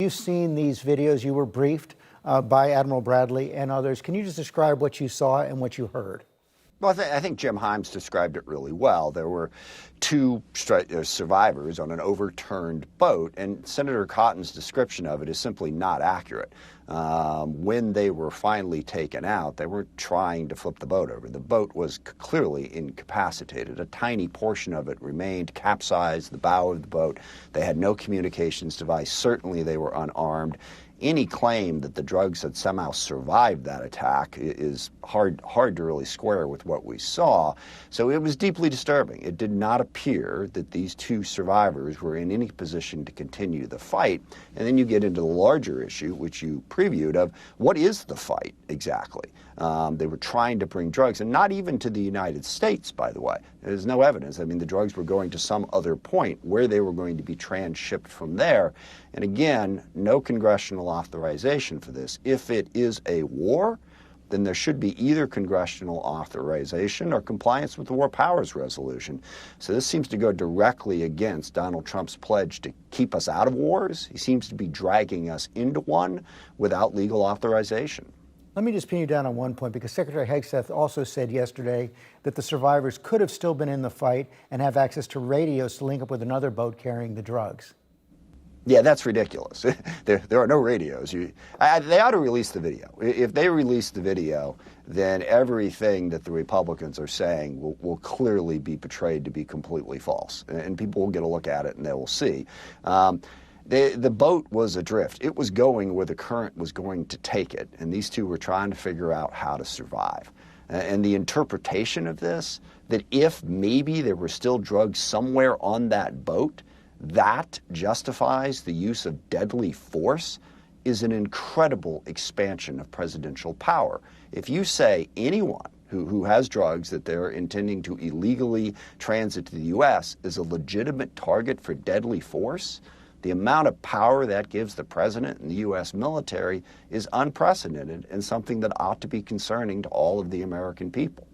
you seen these videos? You were briefed by Admiral Bradley and others. Can you just describe what you saw and what you heard? Well, I think Jim Himes described it really well. There were two survivors on an overturned boat, and Senator Cotton's description of it is simply not accurate. When they were finally taken out, they weren't trying to flip the boat over. The boat was clearly incapacitated. A tiny portion of it remained, capsized the bow of the boat. They had no communications device. Certainly they were unarmed. Any claim that the drugs had somehow survived that attack is hard to really square with what we saw. So it was deeply disturbing. It did not appear that these two survivors were in any position to continue the fight. And then you get into the larger issue, which you previewed, of what is the fight exactly? They were trying to bring drugs, and not even to the United States, by the way. There's no evidence. I mean, the drugs were going to some other point where they were going to be transshipped from there. And again, no congressional authorization for this. If it is a war, then there should be either congressional authorization or compliance with the War Powers Resolution. So this seems to go directly against Donald Trump's pledge to keep us out of wars. He seems to be dragging us into one without legal authorization. Let me just pin you down on one point, because Secretary Hegseth also said yesterday that the survivors could have still been in the fight and have access to radios to link up with another boat carrying the drugs. Yeah, that's ridiculous. There are no radios. They ought to release the video. If they release the video, then everything that the Republicans are saying will clearly be portrayed to be completely false. And people will get a look at it and they will see. The boat was adrift. It was going where the current was going to take it, and these two were trying to figure out how to survive. And the interpretation of this, that if maybe there were still drugs somewhere on that boat, that justifies the use of deadly force, is an incredible expansion of presidential power. If you say anyone who has drugs that they're intending to illegally transit to the U.S. is a legitimate target for deadly force, the amount of power that gives the president and the U.S. military is unprecedented and something that ought to be concerning to all of the American people.